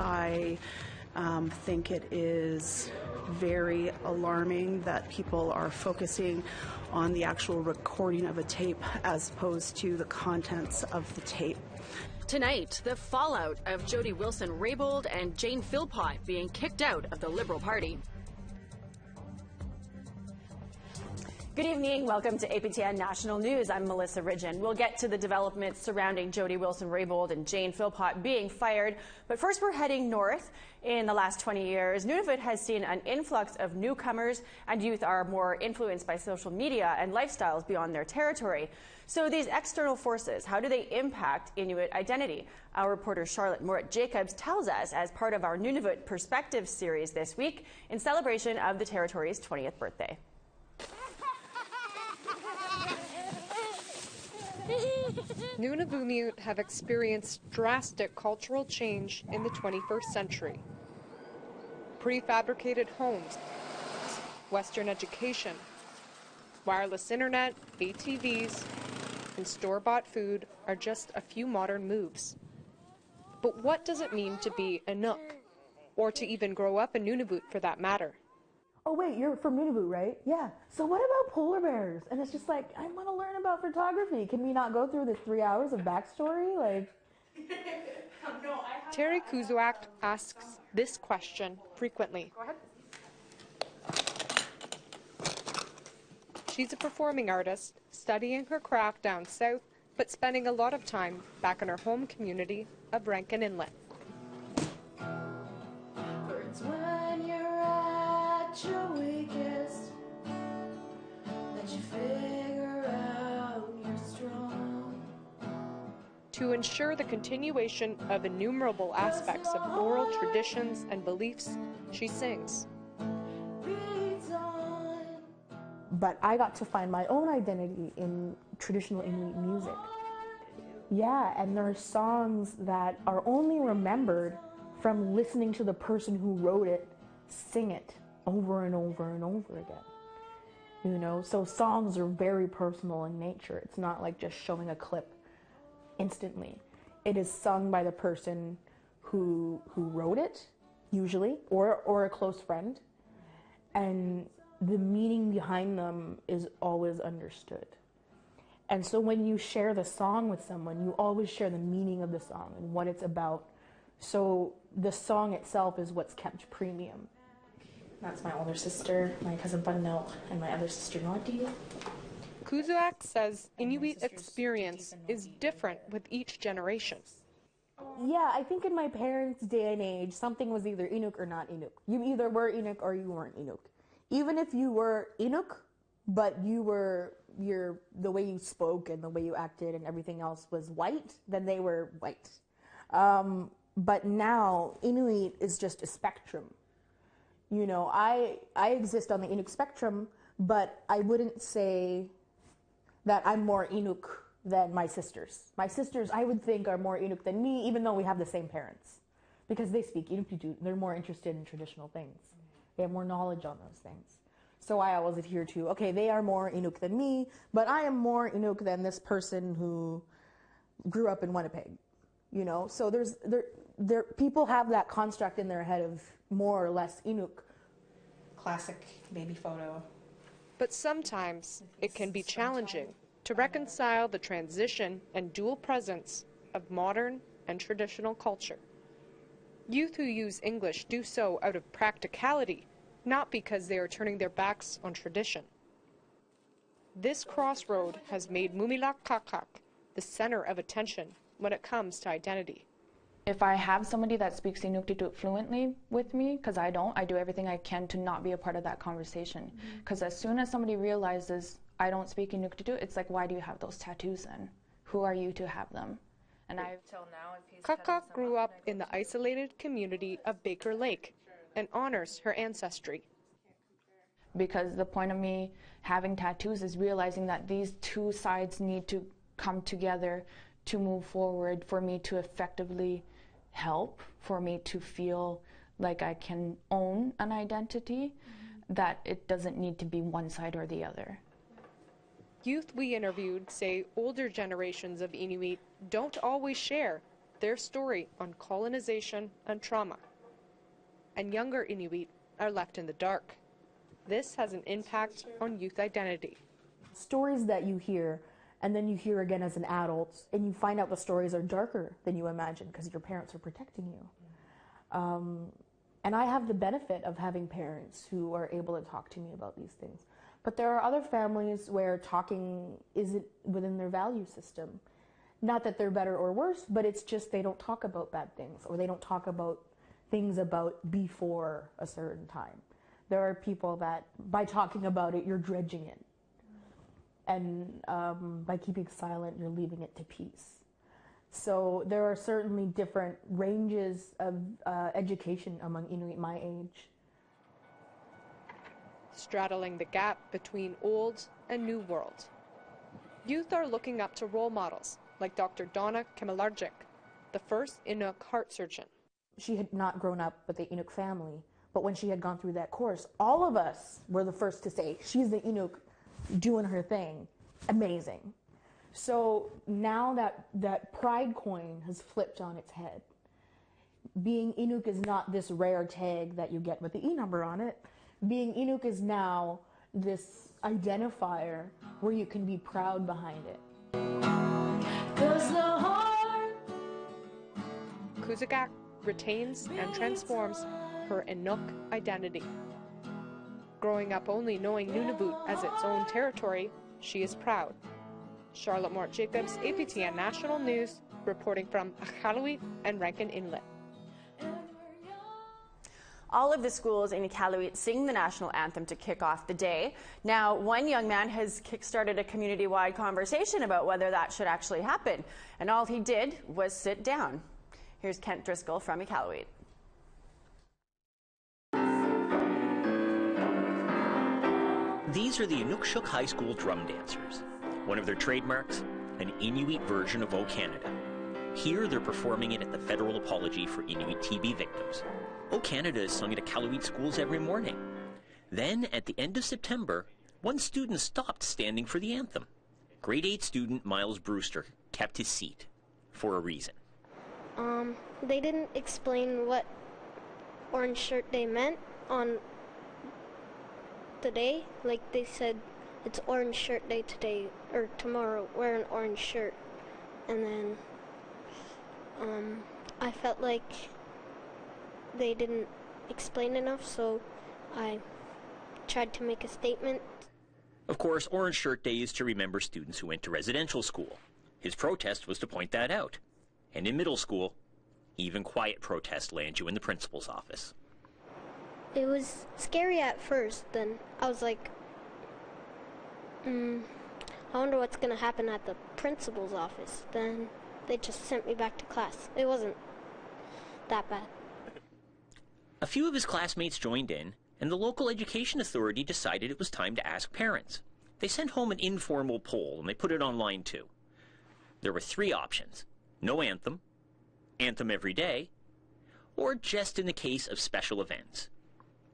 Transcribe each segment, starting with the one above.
I think it is very alarming that people are focusing on the actual recording of a tape as opposed to the contents of the tape. Tonight, the fallout of Jody Wilson-Raybould and Jane Philpott being kicked out of the Liberal Party. Good evening. Welcome to APTN National News. I'm Melissa Ridgen. We'll get to the developments surrounding Jody Wilson-Raybould and Jane Philpott being fired. But first, we're heading north. In the last 20 years, Nunavut has seen an influx of newcomers, and youth are more influenced by social media and lifestyles beyond their territory. So these external forces, how do they impact Inuit identity? Our reporter Charlotte Morit-Jacobs tells us as part of our Nunavut Perspectives series this week in celebration of the territory's 20th birthday. Nunavut have experienced drastic cultural change in the 21st century. Prefabricated homes, Western education, wireless internet, ATVs, and store-bought food are just a few modern moves. But what does it mean to be Inuk, or to even grow up in Nunavut for that matter? Oh wait, you're from Nunavut, right? Yeah. So what about polar bears? And it's just like, I want to learn about photography. Can we not go through this 3 hours of backstory? Like, Terry Kuzuak asks this question frequently. Go ahead. She's a performing artist, studying her craft down south, but spending a lot of time back in her home community of Rankin Inlet. When you're at your weakest, that you figure out you're strong. To ensure the continuation of innumerable aspects of oral traditions and beliefs, she sings. But I got to find my own identity in traditional Inuit music. Yeah, and there are songs that are only remembered from listening to the person who wrote it sing it over and over and over again. You know, so songs are very personal in nature. It's not like just showing a clip instantly. It is sung by the person who wrote it, usually, or a close friend. And the meaning behind them is always understood. And so when you share the song with someone, you always share the meaning of the song and what it's about. So the song itself is what's kept premium. That's my older sister, my cousin Bunno, and my other sister Noti. Kuzuak says Inuit experience is different with each generation. Yeah, I think in my parents' day and age, something was either Inuk or not Inuk. You either were Inuk or you weren't Inuk. Even if you were Inuk, but you were the way you spoke and the way you acted and everything else was white, then they were white. But now Inuit is just a spectrum. You know, I exist on the Inuk spectrum, but I wouldn't say that I'm more Inuk than my sisters. My sisters, I would think, are more Inuk than me, even though we have the same parents, because they speak Inuktitut. They're more interested in traditional things. They have more knowledge on those things. So I always adhere to, okay, they are more Inuk than me, but I am more Inuk than this person who grew up in Winnipeg. You know, so there people have that construct in their head of more or less Inuk. Classic baby photo. But sometimes it can be challenging to reconcile the transition and dual presence of modern and traditional culture. Youth who use English do so out of practicality, not because they are turning their backs on tradition. This crossroad has made Mumilak Kakak the center of attention when it comes to identity. If I have somebody that speaks Inuktitut fluently with me, because I don't, I do everything I can to not be a part of that conversation. Because as soon as somebody realizes I don't speak Inuktitut, it's like, why do you have those tattoos then? Who are you to have them? And Kakak grew up in the isolated community of Baker Lake and honors her ancestry. Because the point of me having tattoos is realizing that these two sides need to come together to move forward, for me to effectively help, for me to feel like I can own an identity, that it doesn't need to be one side or the other. Youth we interviewed say older generations of Inuit don't always share their story on colonization and trauma. And younger Inuit are left in the dark. This has an impact on youth identity. Stories that you hear, and then you hear again as an adult, and you find out the stories are darker than you imagine because your parents are protecting you. And I have the benefit of having parents who are able to talk to me about these things. But there are other families where talking isn't within their value system. Not that they're better or worse, but it's just they don't talk about bad things, or they don't talk about things about before a certain time. There are people that, by talking about it, you're dredging it. And by keeping silent, you're leaving it to peace. So there are certainly different ranges of education among Inuit my age. Straddling the gap between old and new world. Youth are looking up to role models like Dr. Donna Kimilarczyk, the first Inuk heart surgeon. She had not grown up with the Inuk family, but when she had gone through that course, all of us were the first to say, she's the Inuk doing her thing. Amazing. So now that pride coin has flipped on its head. Being Inuk is not this rare tag that you get with the E number on it. Being Inuk is now this identifier where you can be proud behind it. Kuzagak retains and transforms her Inuk identity. Growing up only knowing Nunavut as its own territory, she is proud. Charlotte Mort-Jacobs, APTN National News, reporting from Iqaluit and Rankin Inlet. All of the schools in Iqaluit sing the national anthem to kick off the day. Now, one young man has kickstarted a community-wide conversation about whether that should actually happen, and all he did was sit down. Here's Kent Driscoll from Iqaluit. These are the Inukshuk High School drum dancers. One of their trademarks, an Inuit version of O Canada. Here they're performing it at the Federal Apology for Inuit TB Victims. O Canada is sung at Iqaluit schools every morning. Then, at the end of September, one student stopped standing for the anthem. Grade 8 student Miles Brewster kept his seat for a reason. They didn't explain what Orange Shirt Day meant on the day. Like, they said, it's Orange Shirt Day today, or tomorrow, wear an orange shirt. And then, I felt like they didn't explain enough, so I tried to make a statement. Of course, Orange Shirt Day is to remember students who went to residential school. His protest was to point that out. And in middle school, even quiet protests land you in the principal's office. It was scary at first, then I was like, I wonder what's going to happen at the principal's office. Then they just sent me back to class. It wasn't that bad. A few of his classmates joined in, and the local education authority decided it was time to ask parents. They sent home an informal poll, and they put it online too. There were 3 options: no anthem, anthem every day, or just in the case of special events.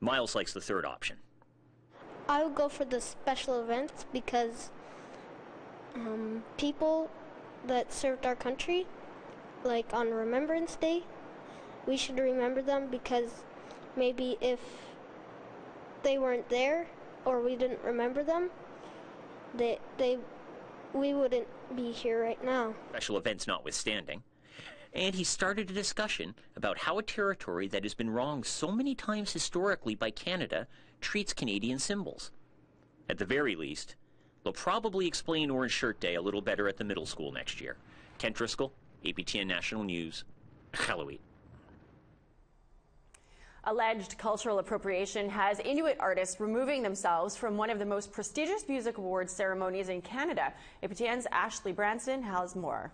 Miles likes the 3rd option. I would go for the special events because people that served our country, like on Remembrance Day, we should remember them, because maybe if they weren't there or we didn't remember them, we wouldn't be here right now. Special events notwithstanding. And he started a discussion about how a territory that has been wronged so many times historically by Canada treats Canadian symbols. At the very least, they'll probably explain Orange Shirt Day a little better at the middle school next year. Kent Driscoll, APTN National News, Iqaluit. Alleged cultural appropriation has Inuit artists removing themselves from one of the most prestigious music awards ceremonies in Canada. APTN's Ashley Branson has more.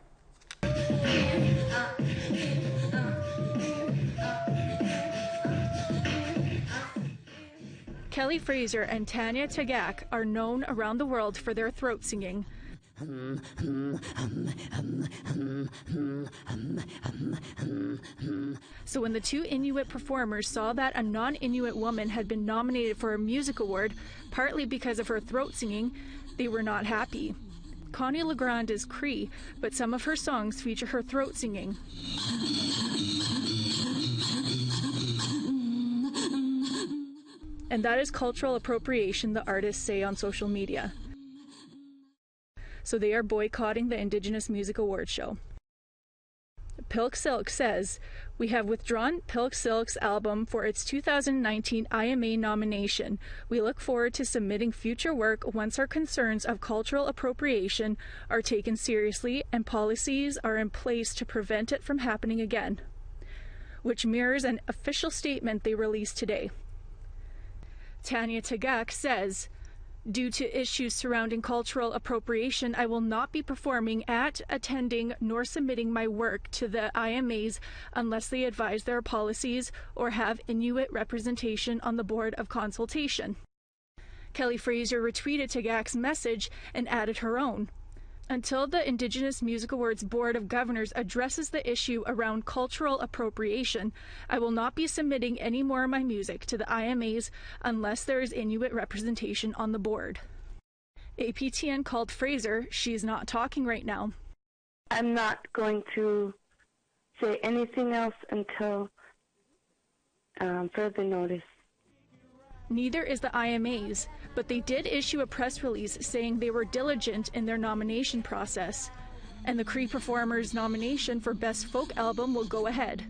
Kelly Fraser and Tanya Tagak are known around the world for their throat singing. So when the 2 Inuit performers saw that a non-Inuit woman had been nominated for a music award, partly because of her throat singing, they were not happy. Connie LeGrand is Cree, but some of her songs feature her throat singing. And that is cultural appropriation, the artists say on social media. So they are boycotting the Indigenous Music Awards show. Pilk Silk says, "We have withdrawn Pilk Silk's album for its 2019 IMA nomination. We look forward to submitting future work once our concerns of cultural appropriation are taken seriously and policies are in place to prevent it from happening again," which mirrors an official statement they released today. Tanya Tagak says, "Due to issues surrounding cultural appropriation, I will not be performing at, attending, nor submitting my work to the IMAs unless they advise their policies or have Inuit representation on the board of consultation." Kelly Fraser retweeted Tagak's message and added her own. "Until the Indigenous Music Awards Board of Governors addresses the issue around cultural appropriation, I will not be submitting any more of my music to the IMAs unless there is Inuit representation on the board." APTN called Fraser, "She's not talking right now." "I'm not going to say anything else until further notice." Neither is the IMAs, but they did issue a press release saying they were diligent in their nomination process, and the Cree performer's nomination for Best Folk Album will go ahead.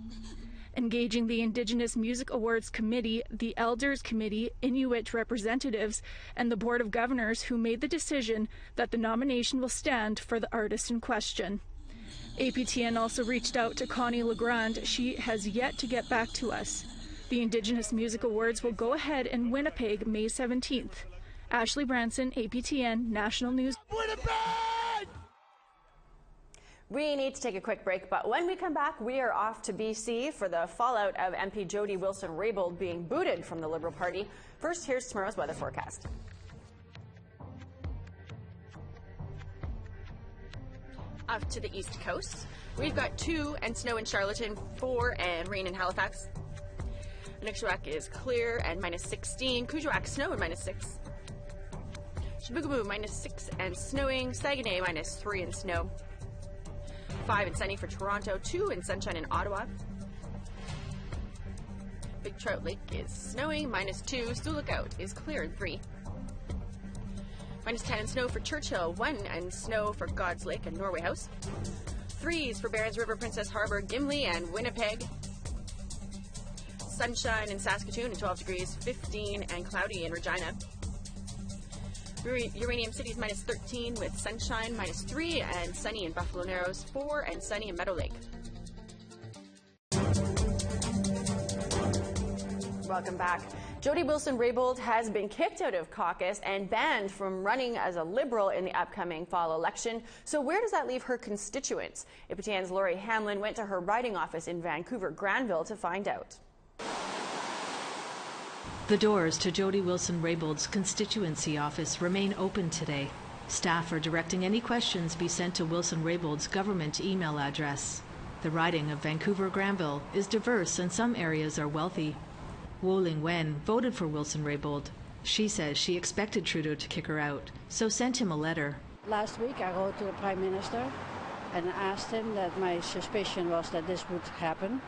Engaging the Indigenous Music Awards Committee, the Elders Committee, Inuit representatives, and the Board of Governors, who made the decision that the nomination will stand for the artist in question. APTN also reached out to Connie LeGrand. She has yet to get back to us. The Indigenous Music Awards will go ahead in Winnipeg, May 17th. Ashley Branson, APTN National News. Winnipeg! We need to take a quick break, but when we come back, we are off to BC for the fallout of MP Jody Wilson-Raybould being booted from the Liberal Party. First, here's tomorrow's weather forecast. Off to the east coast, we've got 2 and snow in Charlottetown, 4 and rain in Halifax. Iqaluit is clear and -16. Kuujjuaq snow and -6. Chibougamau -6 and snowing. Saguenay -3 and snow. 5 and sunny for Toronto. 2 and sunshine in Ottawa. Big Trout Lake is snowing. -2. Sioux Lookout is clear and 3. -10 and snow for Churchill. 1 and snow for God's Lake and Norway House. 3s for Barons River, Princess Harbour, Gimli and Winnipeg. Sunshine in Saskatoon and 12 degrees, 15 and cloudy in Regina. Uranium City is -13 with sunshine, -3 and sunny in Buffalo Narrows, 4 and sunny in Meadow Lake. Welcome back. Jody Wilson-Raybould has been kicked out of caucus and banned from running as a Liberal in the upcoming fall election. So where does that leave her constituents? APTN's Laurie Hamlin went to her riding office in Vancouver, Granville to find out. The doors to Jody Wilson-Raybould's constituency office remain open today. Staff are directing any questions be sent to Wilson-Raybould's government email address. The riding of Vancouver-Granville is diverse and some areas are wealthy. Wo-Ling Wen voted for Wilson-Raybould. She says she expected Trudeau to kick her out, so sent him a letter. Last week I wrote to the Prime Minister and asked him that my suspicion was that this would happen,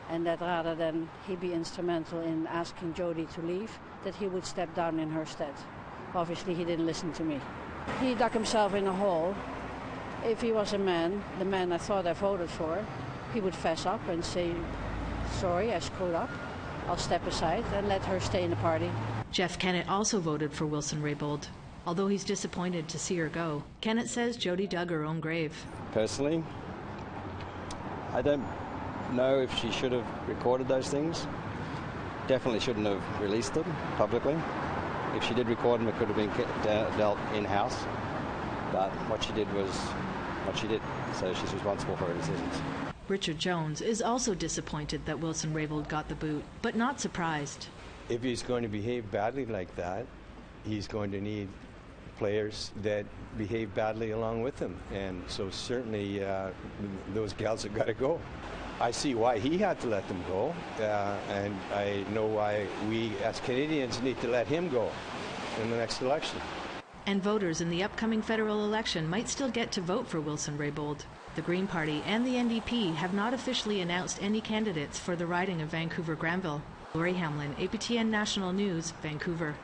and that rather than he be instrumental in asking Jody to leave, that he would step down in her stead. Obviously he didn't listen to me. He dug himself in a hole. If he was a man, the man I thought I voted for, he would fess up and say, sorry, I screwed up. I'll step aside and let her stay in the party. Jeff Kennett also voted for Wilson-Raybould. Although he's disappointed to see her go, Kennett says Jody dug her own grave. Personally, I don't know if she should have recorded those things. Definitely shouldn't have released them publicly. If she did record them, it could have been dealt in-house. But what she did was what she did, so she's responsible for her decisions. Richard Jones is also disappointed that Wilson-Raybould got the boot, but not surprised. If he's going to behave badly like that, he's going to need players that behave badly along with him. And so certainly those gals have got to go. I see why he had to let them go, and I know why we as Canadians need to let him go in the next election. And voters in the upcoming federal election might still get to vote for Wilson-Raybould. The Green Party and the NDP have not officially announced any candidates for the riding of Vancouver-Granville. Lori Hamlin, APTN National News, Vancouver.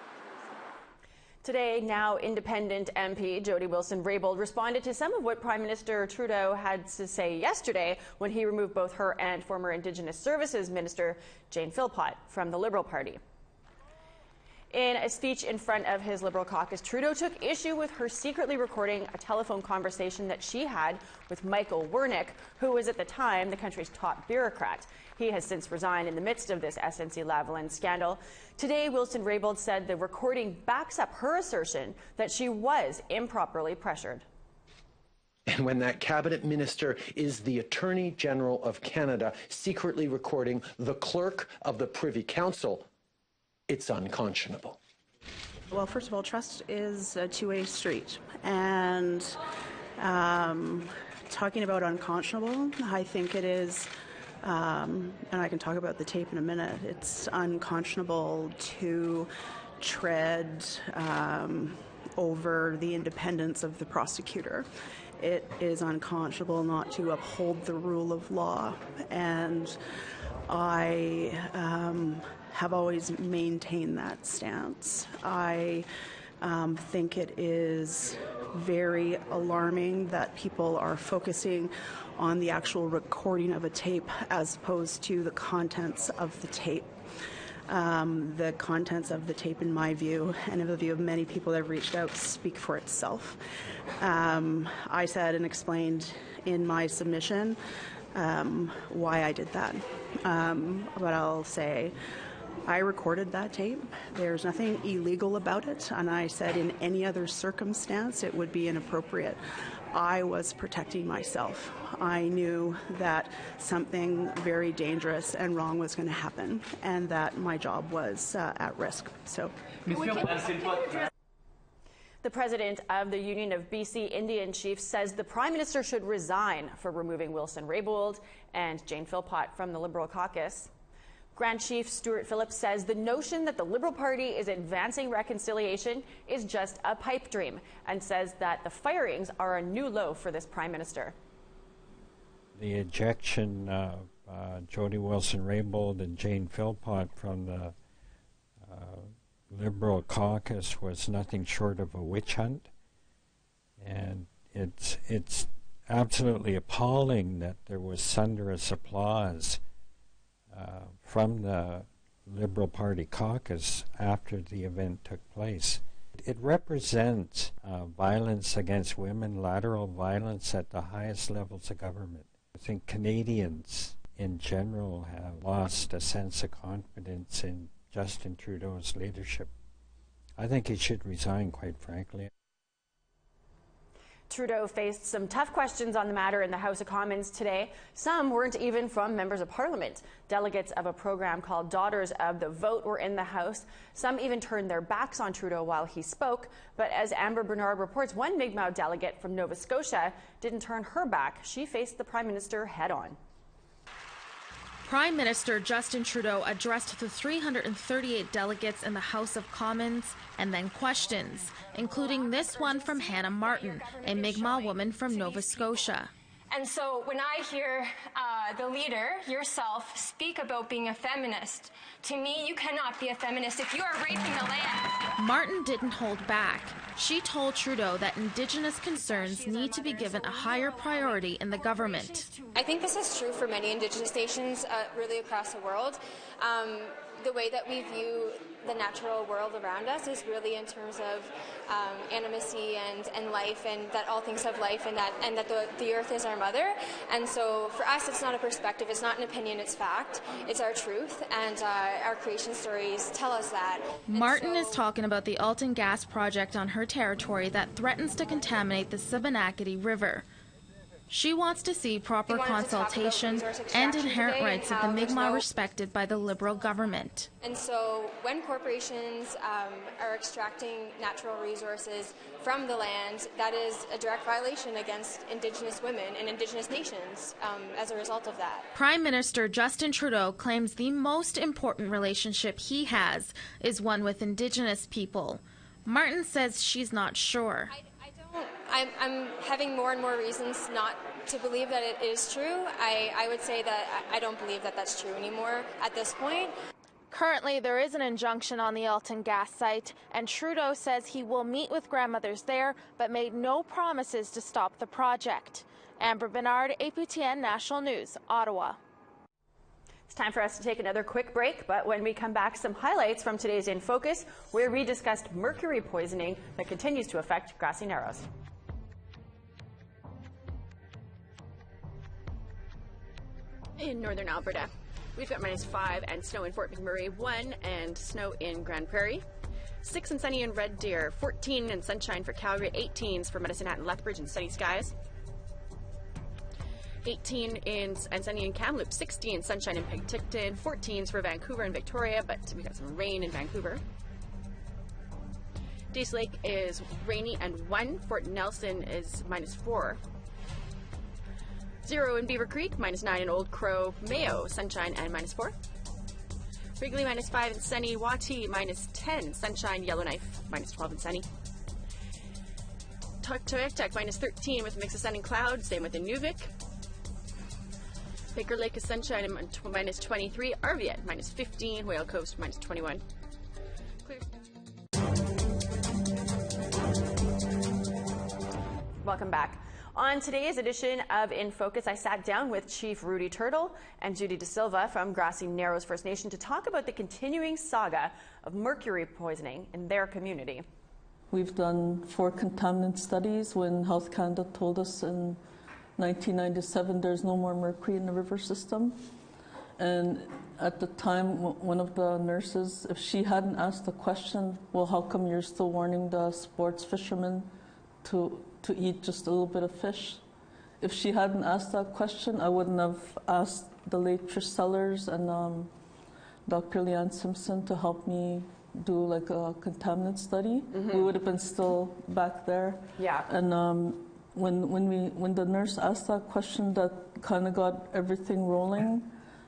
Today, now independent MP Jody Wilson-Raybould responded to some of what Prime Minister Trudeau had to say yesterday when he removed both her and former Indigenous Services Minister Jane Philpott from the Liberal Party. In a speech in front of his Liberal caucus, Trudeau took issue with her secretly recording a telephone conversation that she had with Michael Wernick, who was at the time the country's top bureaucrat. He has since resigned in the midst of this SNC-Lavalin scandal. Today, Wilson-Raybould said the recording backs up her assertion that she was improperly pressured. And when that cabinet minister is the Attorney General of Canada secretly recording the clerk of the Privy Council, it's unconscionable. Well, first of all, trust is a two-way street. And talking about unconscionable, I think it is, and I can talk about the tape in a minute, it's unconscionable to tread over the independence of the prosecutor. It is unconscionable not to uphold the rule of law. And I have always maintained that stance. I think it is very alarming that people are focusing on the actual recording of a tape as opposed to the contents of the tape. The contents of the tape, in my view, and in the view of many people that have reached out, speak for itself. I said and explained in my submission why I did that. But I'll say I recorded that tape. There's nothing illegal about it, and I said in any other circumstance it would be inappropriate. I was protecting myself. I knew that something very dangerous and wrong was going to happen, and that my job was at risk. So. The president of the Union of BC Indian Chiefs says the Prime Minister should resign for removing Wilson-Raybould and Jane Philpott from the Liberal caucus. Grand Chief Stuart Phillips says the notion that the Liberal Party is advancing reconciliation is just a pipe dream, and says that the firings are a new low for this Prime Minister. The ejection of Jody Wilson-Raybould and Jane Philpott from the Liberal caucus was nothing short of a witch hunt, and it's absolutely appalling that there was thunderous applause from the Liberal Party caucus after the event took place. It represents violence against women, lateral violence at the highest levels of government. I think Canadians in general have lost a sense of confidence in Justin Trudeau's leadership. I think he should resign, quite frankly. Trudeau faced some tough questions on the matter in the House of Commons today. Some weren't even from members of Parliament. Delegates of a program called Daughters of the Vote were in the House. Some even turned their backs on Trudeau while he spoke. But as Amber Bernard reports, one Mi'kmaq delegate from Nova Scotia didn't turn her back. She faced the Prime Minister head-on. Prime Minister Justin Trudeau addressed the 338 delegates in the House of Commons and then questions, including this one from Hannah Martin, a Mi'kmaq woman from Nova Scotia. And so when I hear the leader, yourself, speak about being a feminist, to me, you cannot be a feminist if you are raping the land. Martin didn't hold back. She told Trudeau that Indigenous concerns need to be given a higher priority in the government. I think this is true for many Indigenous nations really across the world. The way that we view the natural world around us is really in terms of animacy and life, and that all things have life, and that the earth is our mother. And so for us, it's not a perspective, it's not an opinion, it's fact. It's our truth, and our creation stories tell us that. Martin is talking about the Alton gas project on her territory that threatens to contaminate the Sibanakati River. She wants to see proper consultation and inherent rights of the Mi'kmaq respected by the Liberal government. And so when corporations are extracting natural resources from the land, that is a direct violation against Indigenous women and Indigenous nations as a result of that. Prime Minister Justin Trudeau claims the most important relationship he has is one with Indigenous people. Martin says she's not sure. I'm having more and more reasons not to believe that it is true. I would say that I don't believe that that's true anymore at this point. Currently, there is an injunction on the Alton gas site, and Trudeau says he will meet with grandmothers there, but made no promises to stop the project. Amber Bernard, APTN National News, Ottawa. It's time for us to take another quick break, but when we come back, some highlights from today's In Focus, where we discussed mercury poisoning that continues to affect Grassy Narrows. In northern Alberta, we've got -5 and snow in Fort McMurray, 1 and snow in Grand Prairie, 6 and sunny in Red Deer, 14 and sunshine for Calgary, 18s for Medicine Hat and Lethbridge and sunny skies, 18 and sunny in Kamloops, 16 sunshine in Penticton, 14s for Vancouver and Victoria, but we got some rain in Vancouver. Dace Lake is rainy and 1, Fort Nelson is -4. 0 in Beaver Creek, -9 in Old Crow, Mayo, sunshine and -4. Wrigley, -5 and sunny, Wati, -10, sunshine, Yellowknife, -12 and sunny. Toyaktak, -13 with a mix of sun and cloud, same with Inuvik. Baker Lake is sunshine and -23, Arviat, -15, Whale Coast, -21. Clear. Welcome back. On today's edition of In Focus, I sat down with Chief Rudy Turtle and Judy De Silva from Grassy Narrows First Nation to talk about the continuing saga of mercury poisoning in their community. We've done 4 contaminant studies when Health Canada told us in 1997 there's no more mercury in the river system. And at the time, one of the nurses, if she hadn't asked the question, well, how come you're still warning the sports fishermen to eat just a little bit of fish? If she hadn't asked that question, I wouldn't have asked the late Trish Sellers and Dr. Leanne Simpson to help me do like a contaminant study. We would have been still back there. Yeah. And when the nurse asked that question, that kind of got everything rolling.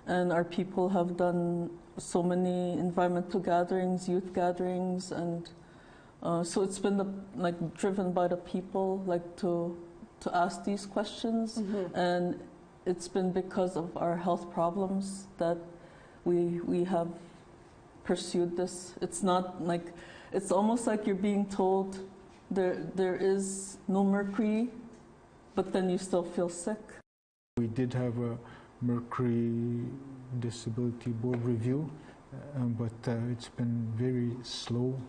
And our people have done so many environmental gatherings, youth gatherings, and so it's been driven by the people to ask these questions, and it's been because of our health problems that we have pursued this. It's not like, it's almost like you're being told there is no mercury, but then you still feel sick. We did have a Mercury Disability Board review, but it's been very slow.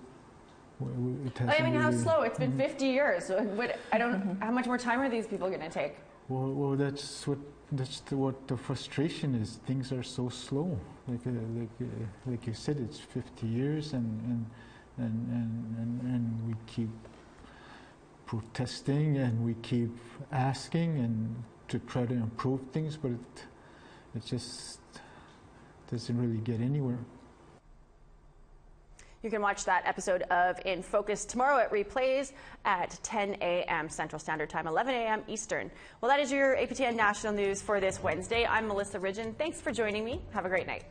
How slow? It's been 50 years. How much more time are these people going to take? Well, that's what the frustration is. Things are so slow. Like you said, it's 50 years, and we keep protesting and we keep asking and to try to improve things, but it just doesn't really get anywhere. You can watch that episode of In Focus tomorrow. It replays at 10 a.m. Central Standard Time, 11 a.m. Eastern. Well, that is your APTN National News for this Wednesday. I'm Melissa Ridgen. Thanks for joining me. Have a great night.